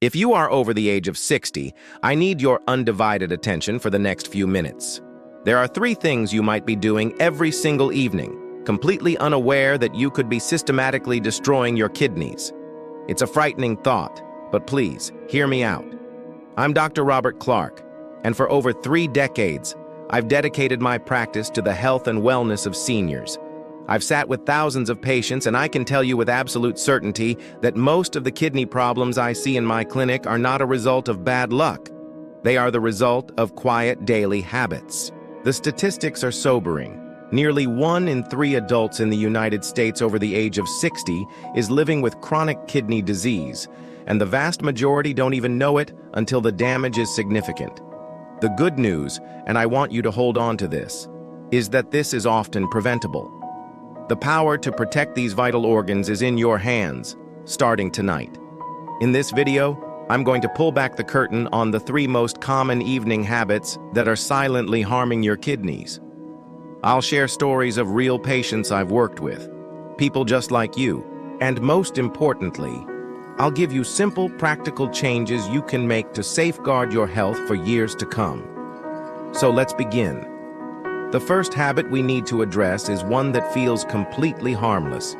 If you are over the age of 60, I need your undivided attention for the next few minutes. There are 3 things you might be doing every single evening, completely unaware that you could be systematically destroying your kidneys. It's a frightening thought, but please, hear me out. I'm Dr. Robert Clark, and for over 3 decades, I've dedicated my practice to the health and wellness of seniors. I've sat with thousands of patients, and I can tell you with absolute certainty that most of the kidney problems I see in my clinic are not a result of bad luck. They are the result of quiet daily habits. The statistics are sobering. Nearly 1 in 3 adults in the United States over the age of 60 is living with chronic kidney disease, and the vast majority don't even know it until the damage is significant. The good news, and I want you to hold on to this, is that this is often preventable. The power to protect these vital organs is in your hands, starting tonight. In this video, I'm going to pull back the curtain on the 3 most common evening habits that are silently harming your kidneys. I'll share stories of real patients I've worked with, people just like you, and most importantly, I'll give you simple, practical changes you can make to safeguard your health for years to come. So let's begin. The first habit we need to address is one that feels completely harmless,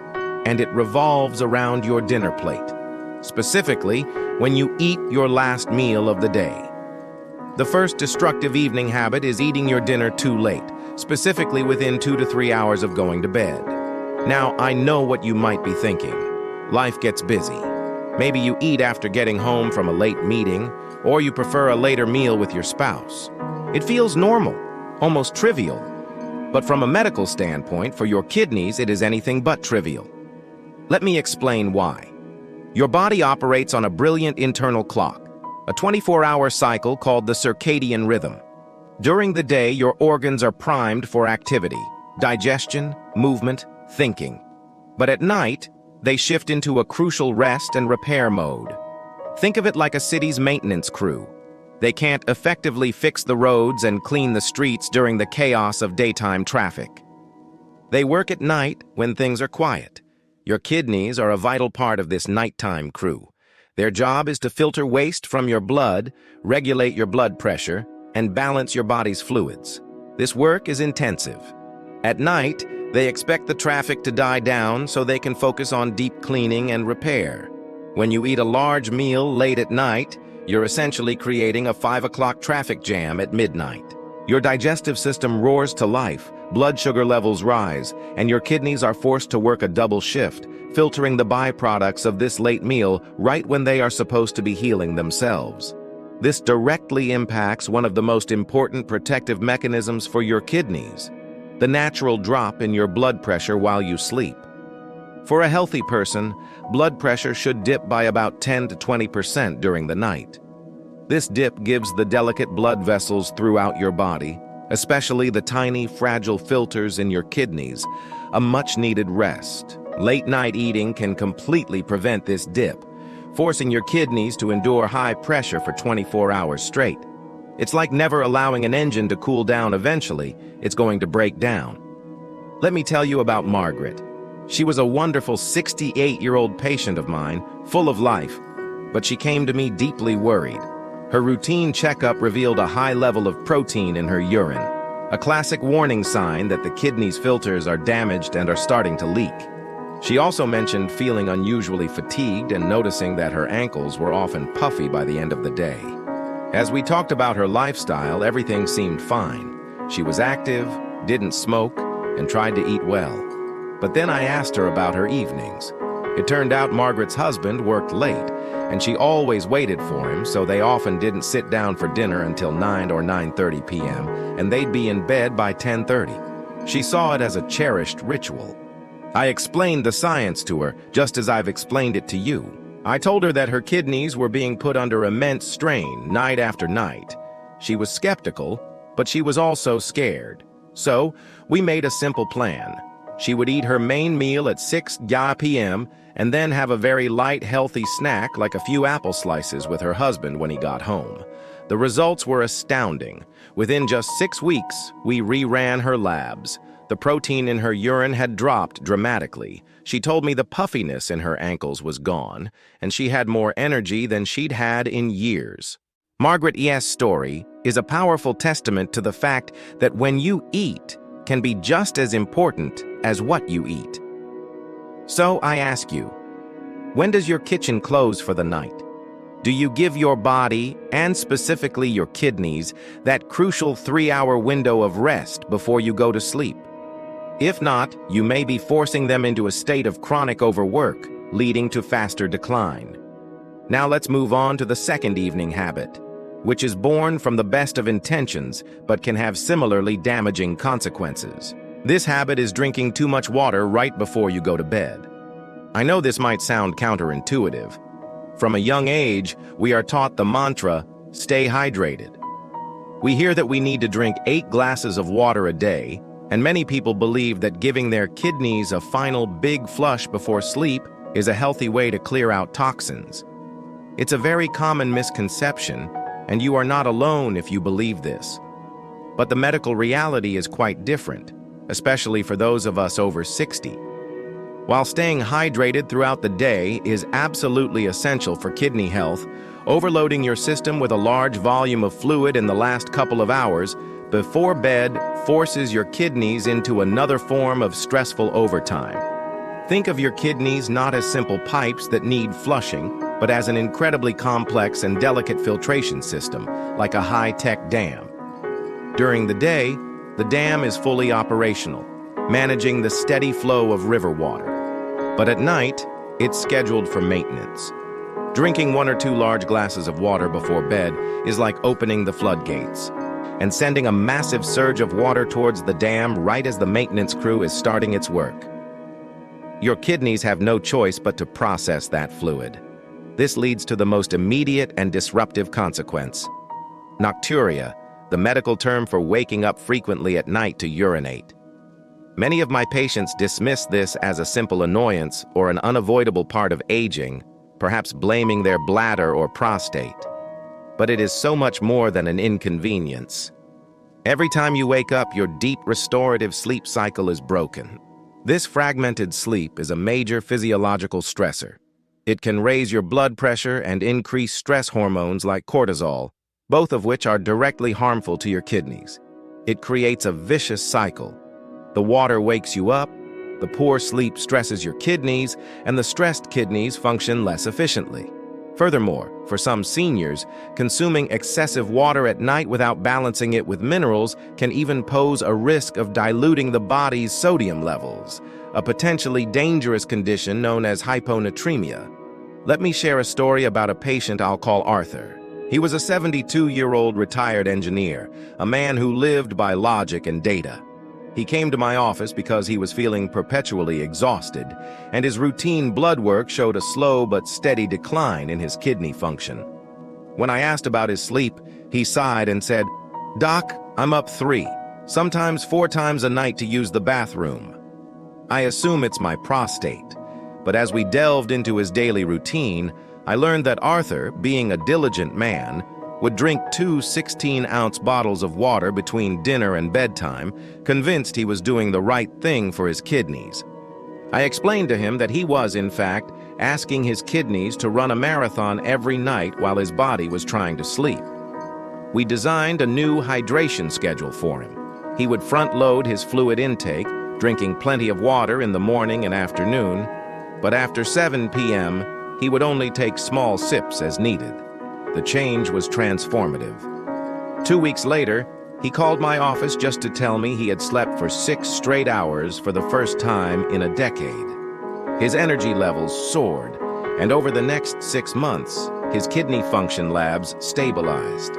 and it revolves around your dinner plate, specifically when you eat your last meal of the day. The first destructive evening habit is eating your dinner too late, specifically within 2 to 3 hours of going to bed. Now, I know what you might be thinking. Life gets busy. Maybe you eat after getting home from a late meeting, or you prefer a later meal with your spouse. It feels normal, almost trivial. But from a medical standpoint, for your kidneys, it is anything but trivial. Let me explain why. Your body operates on a brilliant internal clock, a 24-hour cycle called the circadian rhythm. During the day, your organs are primed for activity, digestion, movement, thinking. But at night, they shift into a crucial rest and repair mode. Think of it like a city's maintenance crew. They can't effectively fix the roads and clean the streets during the chaos of daytime traffic. They work at night when things are quiet. Your kidneys are a vital part of this nighttime crew. Their job is to filter waste from your blood, regulate your blood pressure, and balance your body's fluids. This work is intensive. At night, they expect the traffic to die down so they can focus on deep cleaning and repair. When you eat a large meal late at night, you're essentially creating a 5 o'clock traffic jam at midnight. Your digestive system roars to life, blood sugar levels rise, and your kidneys are forced to work a double shift, filtering the byproducts of this late meal right when they are supposed to be healing themselves. This directly impacts one of the most important protective mechanisms for your kidneys, the natural drop in your blood pressure while you sleep. For a healthy person, blood pressure should dip by about 10 to 20% during the night. This dip gives the delicate blood vessels throughout your body, especially the tiny, fragile filters in your kidneys, a much-needed rest. Late-night eating can completely prevent this dip, forcing your kidneys to endure high pressure for 24 hours straight. It's like never allowing an engine to cool down. Eventually, it's going to break down. Let me tell you about Margaret. She was a wonderful 68-year-old patient of mine, full of life, but she came to me deeply worried. Her routine checkup revealed a high level of protein in her urine, a classic warning sign that the kidney's filters are damaged and are starting to leak. She also mentioned feeling unusually fatigued and noticing that her ankles were often puffy by the end of the day. As we talked about her lifestyle, everything seemed fine. She was active, didn't smoke, and tried to eat well. But then I asked her about her evenings. It turned out Margaret's husband worked late, and she always waited for him, so they often didn't sit down for dinner until 9 or 9:30 p.m., and they'd be in bed by 10:30. She saw it as a cherished ritual. I explained the science to her, just as I've explained it to you. I told her that her kidneys were being put under immense strain night after night. She was skeptical, but she was also scared. So, we made a simple plan. She would eat her main meal at 6 p.m. and then have a very light, healthy snack like a few apple slices with her husband when he got home. The results were astounding. Within just 6 weeks, we reran her labs. The protein in her urine had dropped dramatically. She told me the puffiness in her ankles was gone, and she had more energy than she'd had in years. Margaret E.'s story is a powerful testament to the fact that when you eat can be just as important as what you eat. So I ask you, when does your kitchen close for the night? Do you give your body, and specifically your kidneys, that crucial 3-hour window of rest before you go to sleep? If not, you may be forcing them into a state of chronic overwork, leading to faster decline. Now let's move on to the second evening habit, which is born from the best of intentions but can have similarly damaging consequences. This habit is drinking too much water right before you go to bed. I know this might sound counterintuitive. From a young age, we are taught the mantra, "Stay hydrated." We hear that we need to drink 8 glasses of water a day, and many people believe that giving their kidneys a final big flush before sleep is a healthy way to clear out toxins. It's a very common misconception, and you are not alone if you believe this. But the medical reality is quite different, especially for those of us over 60. While staying hydrated throughout the day is absolutely essential for kidney health, overloading your system with a large volume of fluid in the last couple of hours before bed forces your kidneys into another form of stressful overtime. Think of your kidneys not as simple pipes that need flushing, but as an incredibly complex and delicate filtration system, like a high-tech dam. During the day, the dam is fully operational, managing the steady flow of river water. But at night, it's scheduled for maintenance. Drinking 1 or 2 large glasses of water before bed is like opening the floodgates and sending a massive surge of water towards the dam right as the maintenance crew is starting its work. Your kidneys have no choice but to process that fluid. This leads to the most immediate and disruptive consequence: nocturia, the medical term for waking up frequently at night to urinate. Many of my patients dismiss this as a simple annoyance or an unavoidable part of aging, perhaps blaming their bladder or prostate. But it is so much more than an inconvenience. Every time you wake up, your deep restorative sleep cycle is broken. This fragmented sleep is a major physiological stressor. It can raise your blood pressure and increase stress hormones like cortisol, both of which are directly harmful to your kidneys. It creates a vicious cycle. The water wakes you up, the poor sleep stresses your kidneys, and the stressed kidneys function less efficiently. Furthermore, for some seniors, consuming excessive water at night without balancing it with minerals can even pose a risk of diluting the body's sodium levels, a potentially dangerous condition known as hyponatremia. Let me share a story about a patient I'll call Arthur. He was a 72-year-old retired engineer, a man who lived by logic and data. He came to my office because he was feeling perpetually exhausted, and his routine blood work showed a slow but steady decline in his kidney function. When I asked about his sleep, he sighed and said, "Doc, I'm up 3, sometimes 4 times a night to use the bathroom. I assume it's my prostate." But as we delved into his daily routine, I learned that Arthur, being a diligent man, would drink 2 16-ounce bottles of water between dinner and bedtime, convinced he was doing the right thing for his kidneys. I explained to him that he was, in fact, asking his kidneys to run a marathon every night while his body was trying to sleep. We designed a new hydration schedule for him. He would front-load his fluid intake, drinking plenty of water in the morning and afternoon, but after 7 p.m., he would only take small sips as needed. The change was transformative. 2 weeks later, he called my office just to tell me he had slept for 6 straight hours for the first time in a decade. His energy levels soared, and over the next 6 months, his kidney function labs stabilized.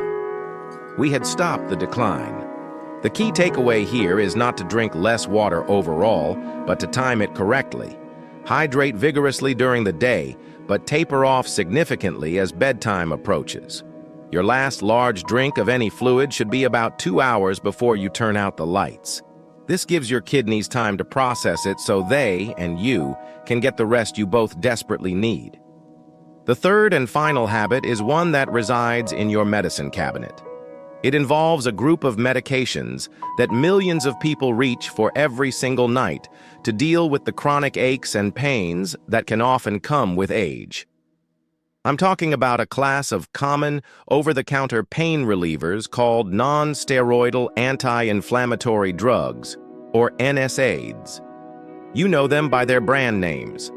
We had stopped the decline. The key takeaway here is not to drink less water overall, but to time it correctly. Hydrate vigorously during the day, but taper off significantly as bedtime approaches. Your last large drink of any fluid should be about 2 hours before you turn out the lights. This gives your kidneys time to process it so they, and you, can get the rest you both desperately need. The third and final habit is one that resides in your medicine cabinet. It involves a group of medications that millions of people reach for every single night to deal with the chronic aches and pains that can often come with age. I'm talking about a class of common, over-the-counter pain relievers called non-steroidal anti-inflammatory drugs, or NSAIDs. You know them by their brand names,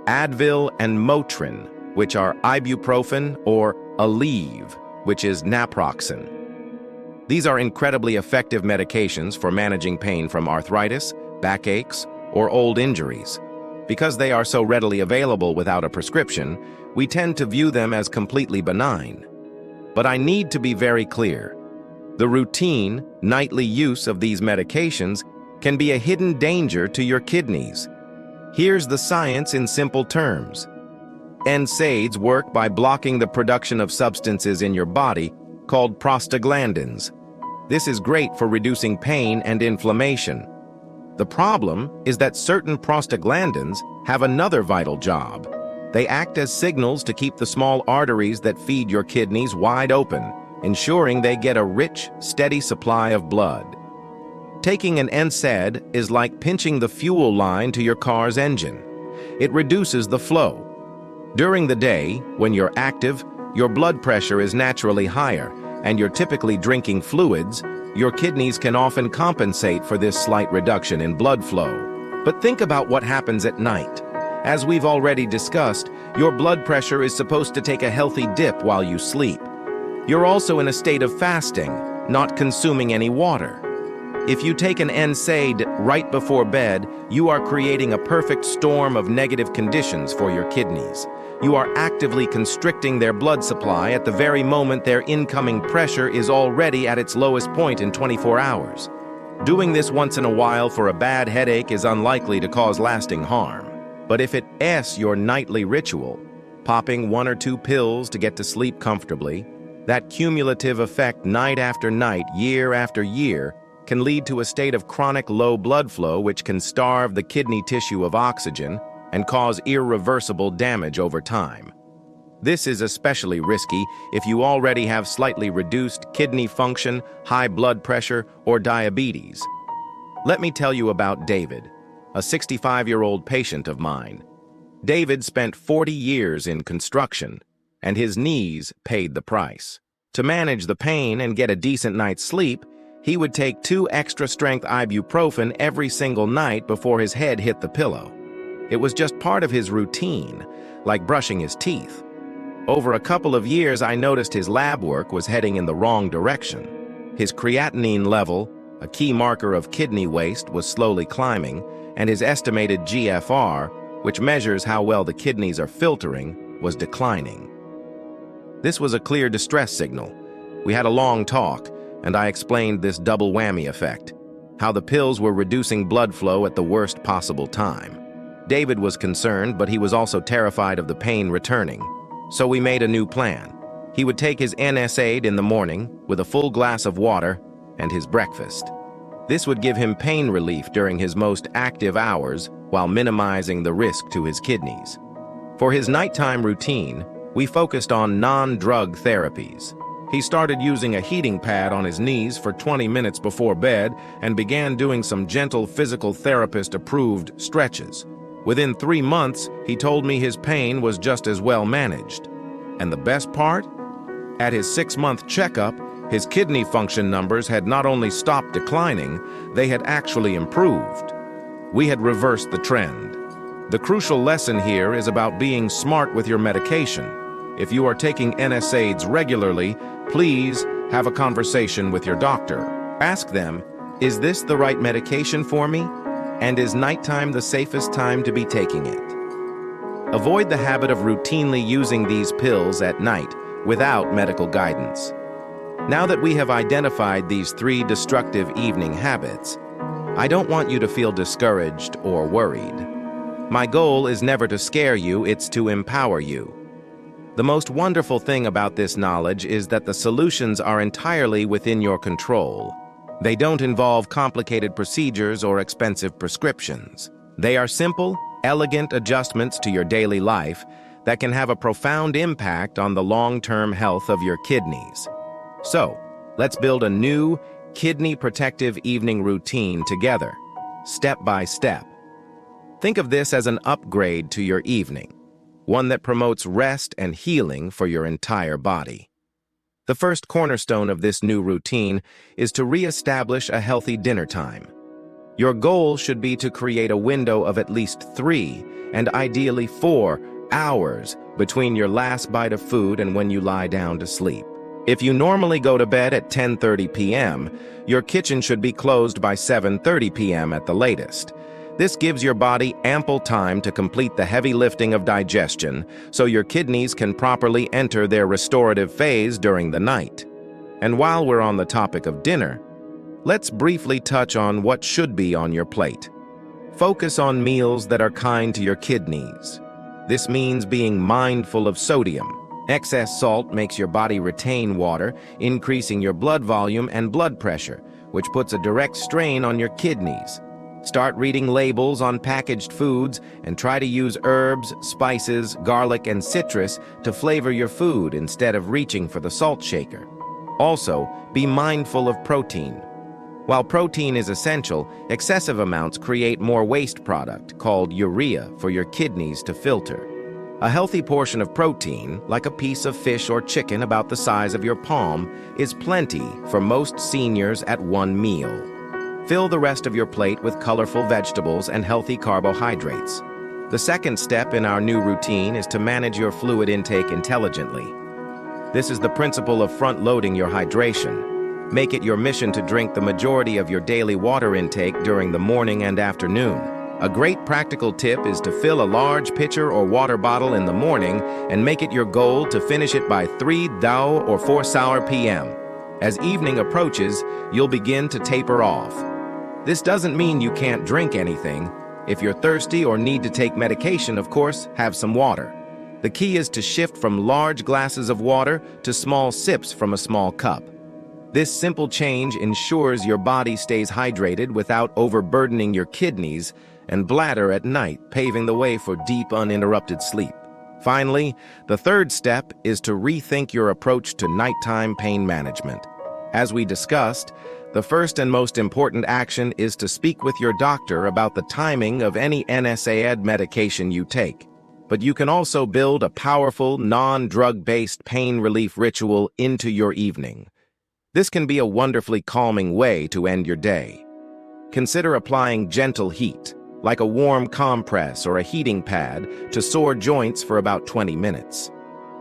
Advil and Motrin, which are ibuprofen, or Aleve, which is naproxen. These are incredibly effective medications for managing pain from arthritis, backaches, or old injuries. Because they are so readily available without a prescription, we tend to view them as completely benign. But I need to be very clear. The routine, nightly use of these medications can be a hidden danger to your kidneys. Here's the science in simple terms. NSAIDs work by blocking the production of substances in your body called prostaglandins. This is great for reducing pain and inflammation. The problem is that certain prostaglandins have another vital job. They act as signals to keep the small arteries that feed your kidneys wide open, ensuring they get a rich, steady supply of blood. Taking an NSAID is like pinching the fuel line to your car's engine. It reduces the flow. During the day, when you're active, your blood pressure is naturally higher, and you're typically drinking fluids. Your kidneys can often compensate for this slight reduction in blood flow. But think about what happens at night. As we've already discussed, your blood pressure is supposed to take a healthy dip while you sleep. You're also in a state of fasting, not consuming any water. If you take an NSAID right before bed, you are creating a perfect storm of negative conditions for your kidneys. You are actively constricting their blood supply at the very moment their incoming pressure is already at its lowest point in 24 hours. Doing this once in a while for a bad headache is unlikely to cause lasting harm. But if it's your nightly ritual, popping 1 or 2 pills to get to sleep comfortably, that cumulative effect night after night, year after year, can lead to a state of chronic low blood flow which can starve the kidney tissue of oxygen and cause irreversible damage over time. This is especially risky if you already have slightly reduced kidney function, high blood pressure, or diabetes. Let me tell you about David, a 65-year-old patient of mine. David spent 40 years in construction, and his knees paid the price. To manage the pain and get a decent night's sleep, he would take 2 extra-strength ibuprofen every single night before his head hit the pillow. It was just part of his routine, like brushing his teeth. Over a couple of years, I noticed his lab work was heading in the wrong direction. His creatinine level, a key marker of kidney waste, was slowly climbing, and his estimated GFR, which measures how well the kidneys are filtering, was declining. This was a clear distress signal. We had a long talk, and I explained this double whammy effect, how the pills were reducing blood flow at the worst possible time. David was concerned, but he was also terrified of the pain returning. So we made a new plan. He would take his NSAID in the morning with a full glass of water and his breakfast. This would give him pain relief during his most active hours while minimizing the risk to his kidneys. For his nighttime routine, we focused on non-drug therapies. He started using a heating pad on his knees for 20 minutes before bed and began doing some gentle physical therapist-approved stretches. Within 3 months, he told me his pain was just as well managed. And the best part? At his 6-month checkup, his kidney function numbers had not only stopped declining, they had actually improved. We had reversed the trend. The crucial lesson here is about being smart with your medication. If you are taking NSAIDs regularly, please have a conversation with your doctor. Ask them, is this the right medication for me? And is nighttime the safest time to be taking it? Avoid the habit of routinely using these pills at night without medical guidance. Now that we have identified these 3 destructive evening habits, I don't want you to feel discouraged or worried. My goal is never to scare you, it's to empower you. The most wonderful thing about this knowledge is that the solutions are entirely within your control. They don't involve complicated procedures or expensive prescriptions. They are simple, elegant adjustments to your daily life that can have a profound impact on the long-term health of your kidneys. So, Let's build a new, kidney-protective evening routine together, step by step. Think of this as an upgrade to your evening, one that promotes rest and healing for your entire body. The first cornerstone of this new routine is to re-establish a healthy dinner time. Your goal should be to create a window of at least 3, and ideally 4, hours between your last bite of food and when you lie down to sleep. If you normally go to bed at 10:30 p.m., your kitchen should be closed by 7:30 p.m. at the latest. This gives your body ample time to complete the heavy lifting of digestion, so your kidneys can properly enter their restorative phase during the night. And while we're on the topic of dinner, let's briefly touch on what should be on your plate. Focus on meals that are kind to your kidneys. This means being mindful of sodium. Excess salt makes your body retain water, increasing your blood volume and blood pressure, which puts a direct strain on your kidneys. Start reading labels on packaged foods and try to use herbs, spices, garlic, and citrus to flavor your food instead of reaching for the salt shaker. Also, be mindful of protein. While protein is essential, excessive amounts create more waste product, called urea, for your kidneys to filter. A healthy portion of protein, like a piece of fish or chicken about the size of your palm, is plenty for most seniors at one meal. Fill the rest of your plate with colorful vegetables and healthy carbohydrates. The second step in our new routine is to manage your fluid intake intelligently. This is the principle of front-loading your hydration. Make it your mission to drink the majority of your daily water intake during the morning and afternoon. A great practical tip is to fill a large pitcher or water bottle in the morning and make it your goal to finish it by 3 thou or 4 sour p.m. As evening approaches, you'll begin to taper off. This doesn't mean you can't drink anything. If you're thirsty or need to take medication, of course, have some water. The key is to shift from large glasses of water to small sips from a small cup. This simple change ensures your body stays hydrated without overburdening your kidneys and bladder at night, paving the way for deep, uninterrupted sleep. Finally, the third step is to rethink your approach to nighttime pain management. As we discussed, the first and most important action is to speak with your doctor about the timing of any NSAID medication you take. But you can also build a powerful, non-drug-based pain relief ritual into your evening. This can be a wonderfully calming way to end your day. Consider applying gentle heat, like a warm compress or a heating pad, to sore joints for about 20 minutes.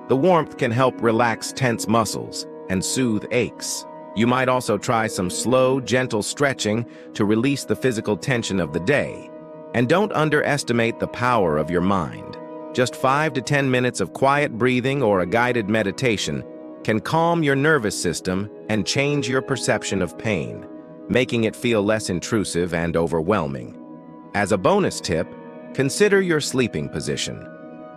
The warmth can help relax tense muscles and soothe aches. You might also try some slow, gentle stretching to release the physical tension of the day. And don't underestimate the power of your mind. Just 5 to 10 minutes of quiet breathing or a guided meditation can calm your nervous system and change your perception of pain, making it feel less intrusive and overwhelming. As a bonus tip, consider your sleeping position.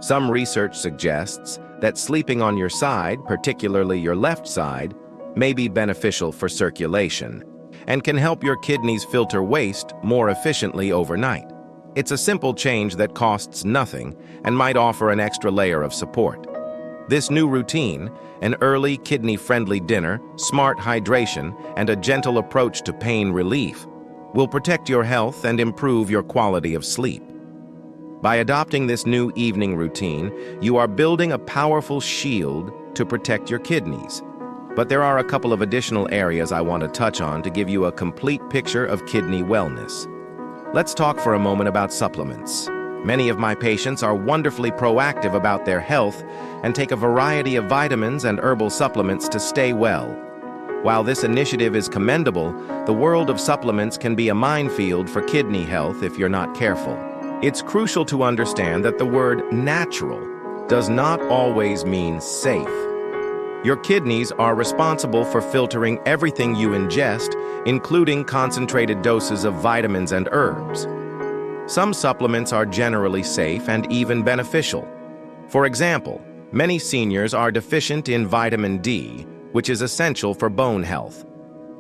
Some research suggests that sleeping on your side, particularly your left side, may be beneficial for circulation and can help your kidneys filter waste more efficiently overnight. It's a simple change that costs nothing and might offer an extra layer of support. This new routine, an early kidney-friendly dinner, smart hydration, and a gentle approach to pain relief, will protect your health and improve your quality of sleep. By adopting this new evening routine, you are building a powerful shield to protect your kidneys. But there are a couple of additional areas I want to touch on to give you a complete picture of kidney wellness. Let's talk for a moment about supplements. Many of my patients are wonderfully proactive about their health and take a variety of vitamins and herbal supplements to stay well. While this initiative is commendable, the world of supplements can be a minefield for kidney health if you're not careful. It's crucial to understand that the word natural does not always mean safe. Your kidneys are responsible for filtering everything you ingest, including concentrated doses of vitamins and herbs. Some supplements are generally safe and even beneficial. For example, many seniors are deficient in vitamin D, which is essential for bone health.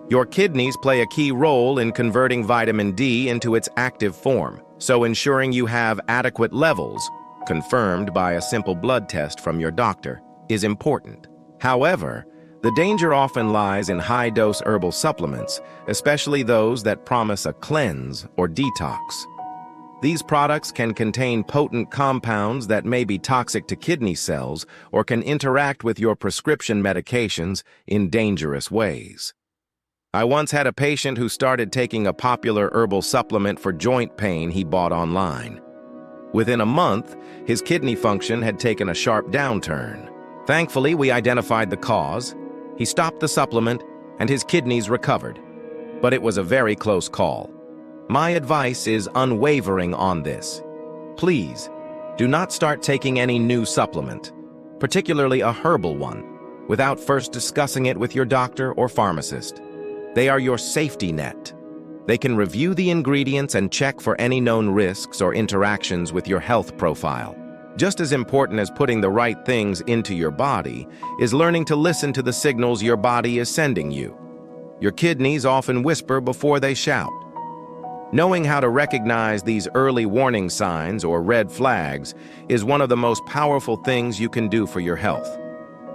Your kidneys play a key role in converting vitamin D into its active form, so ensuring you have adequate levels, confirmed by a simple blood test from your doctor, is important. However, The danger often lies in high-dose herbal supplements, especially those that promise a cleanse or detox. These products can contain potent compounds that may be toxic to kidney cells or can interact with your prescription medications in dangerous ways. I once had a patient who started taking a popular herbal supplement for joint pain he bought online. Within a month, his kidney function had taken a sharp downturn. Thankfully, we identified the cause. He stopped the supplement, and his kidneys recovered. But it was a very close call. My advice is unwavering on this. Please, do not start taking any new supplement, particularly a herbal one, without first discussing it with your doctor or pharmacist. They are your safety net. They can review the ingredients and check for any known risks or interactions with your health profile. Just as important as putting the right things into your body is learning to listen to the signals your body is sending you. Your kidneys often whisper before they shout. Knowing how to recognize these early warning signs or red flags is one of the most powerful things you can do for your health.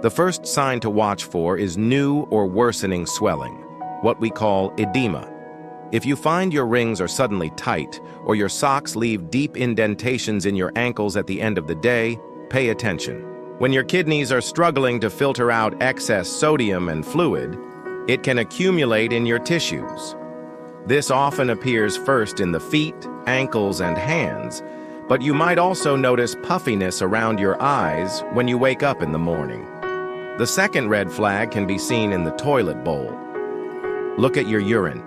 The first sign to watch for is new or worsening swelling, what we call edema. If you find your rings are suddenly tight or your socks leave deep indentations in your ankles at the end of the day, pay attention. When your kidneys are struggling to filter out excess sodium and fluid, it can accumulate in your tissues. This often appears first in the feet, ankles, and hands, but you might also notice puffiness around your eyes when you wake up in the morning. The second red flag can be seen in the toilet bowl. Look at your urine.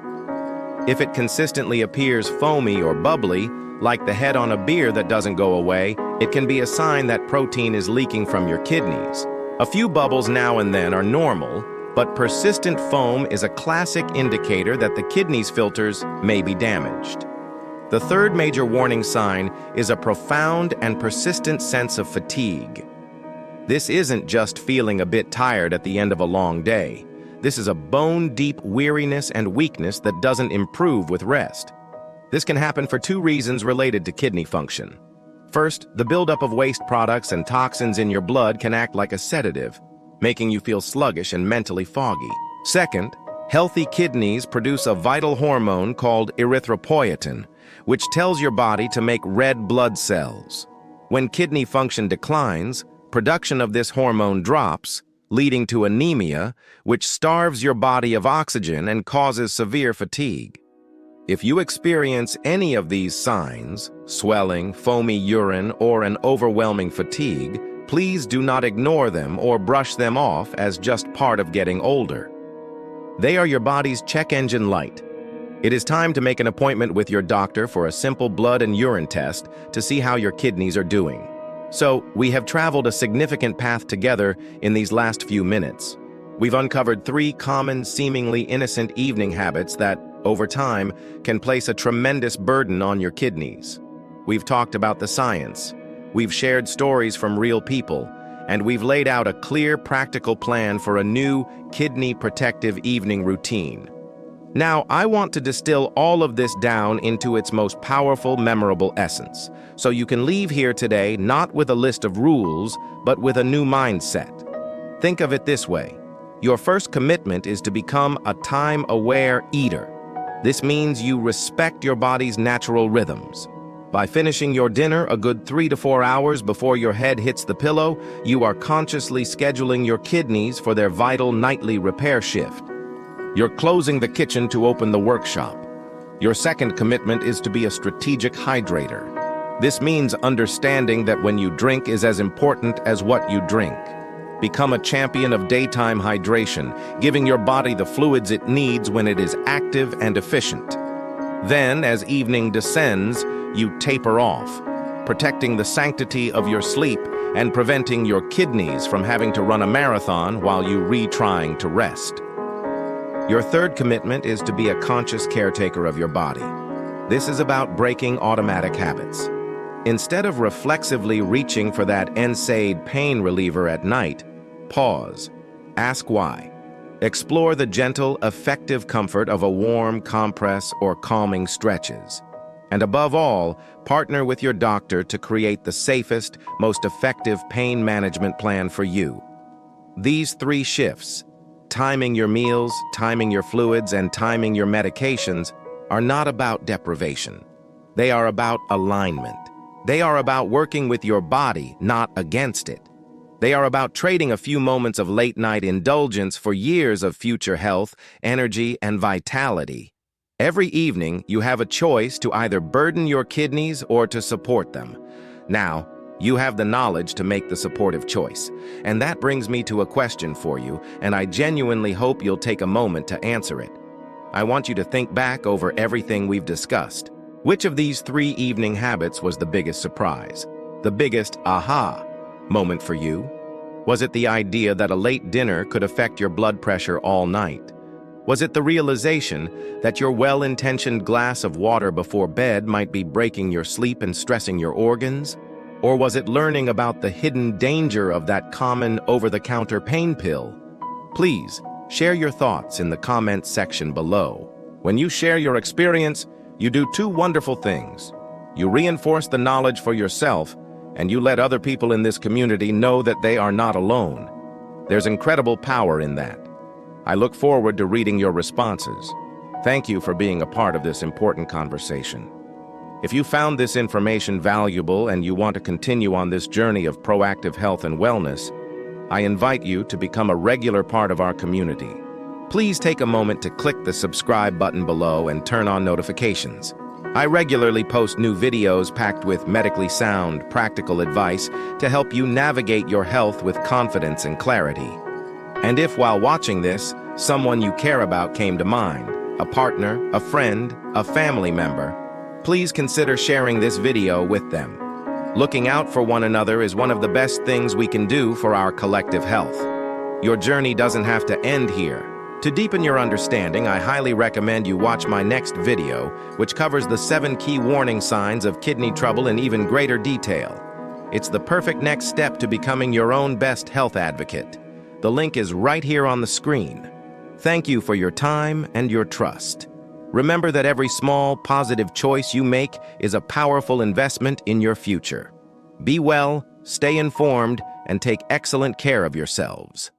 If it consistently appears foamy or bubbly, like the head on a beer that doesn't go away, it can be a sign that protein is leaking from your kidneys. A few bubbles now and then are normal, but persistent foam is a classic indicator that the kidneys' filters may be damaged. The third major warning sign is a profound and persistent sense of fatigue. This isn't just feeling a bit tired at the end of a long day. This is a bone-deep weariness and weakness that doesn't improve with rest. This can happen for two reasons related to kidney function. First, the buildup of waste products and toxins in your blood can act like a sedative, making you feel sluggish and mentally foggy. Second, healthy kidneys produce a vital hormone called erythropoietin, which tells your body to make red blood cells. When kidney function declines, production of this hormone drops, leading to anemia, which starves your body of oxygen and causes severe fatigue. If you experience any of these signs, swelling, foamy urine, or an overwhelming fatigue, please do not ignore them or brush them off as just part of getting older. They are your body's check engine light. It is time to make an appointment with your doctor for a simple blood and urine test to see how your kidneys are doing. So, we have traveled a significant path together in these last few minutes. We've uncovered 3 common, seemingly innocent evening habits that, over time, can place a tremendous burden on your kidneys. We've talked about the science. We've shared stories from real people, and we've laid out a clear, practical plan for a new, kidney-protective evening routine. Now, I want to distill all of this down into its most powerful, memorable essence, so you can leave here today not with a list of rules, but with a new mindset. Think of it this way. Your first commitment is to become a time-aware eater. This means you respect your body's natural rhythms. By finishing your dinner a good 3 to 4 hours before your head hits the pillow, you are consciously scheduling your kidneys for their vital nightly repair shift. You're closing the kitchen to open the workshop. Your second commitment is to be a strategic hydrator. This means understanding that when you drink is as important as what you drink. Become a champion of daytime hydration, giving your body the fluids it needs when it is active and efficient. Then, as evening descends, you taper off, protecting the sanctity of your sleep and preventing your kidneys from having to run a marathon while you retrying to rest. Your third commitment is to be a conscious caretaker of your body. This is about breaking automatic habits. Instead of reflexively reaching for that NSAID pain reliever at night, pause. Ask why. Explore the gentle, effective comfort of a warm compress or calming stretches. And above all, partner with your doctor to create the safest, most effective pain management plan for you. These 3 shifts, Timing your meals, timing your fluids, and timing your medications are not about deprivation. They are about alignment. They are about working with your body, not against it. They are about trading a few moments of late-night indulgence for years of future health, energy, and vitality. Every evening, you have a choice to either burden your kidneys or to support them. Now, you have the knowledge to make the supportive choice. And that brings me to a question for you, and I genuinely hope you'll take a moment to answer it. I want you to think back over everything we've discussed. Which of these 3 evening habits was the biggest surprise? The biggest aha moment for you? Was it the idea that a late dinner could affect your blood pressure all night? Was it the realization that your well-intentioned glass of water before bed might be breaking your sleep and stressing your organs? Or was it learning about the hidden danger of that common over-the-counter pain pill? Please, share your thoughts in the comments section below. When you share your experience, you do 2 wonderful things. You reinforce the knowledge for yourself, and you let other people in this community know that they are not alone. There's incredible power in that. I look forward to reading your responses. Thank you for being a part of this important conversation. If you found this information valuable and you want to continue on this journey of proactive health and wellness, I invite you to become a regular part of our community. Please take a moment to click the subscribe button below and turn on notifications. I regularly post new videos packed with medically sound, practical advice to help you navigate your health with confidence and clarity. And if while watching this, someone you care about came to mind, a partner, a friend, a family member, please consider sharing this video with them. Looking out for one another is one of the best things we can do for our collective health. Your journey doesn't have to end here. To deepen your understanding, I highly recommend you watch my next video, which covers the 7 key warning signs of kidney trouble in even greater detail. It's the perfect next step to becoming your own best health advocate. The link is right here on the screen. Thank you for your time and your trust. Remember that every small, positive choice you make is a powerful investment in your future. Be well, stay informed, and take excellent care of yourselves.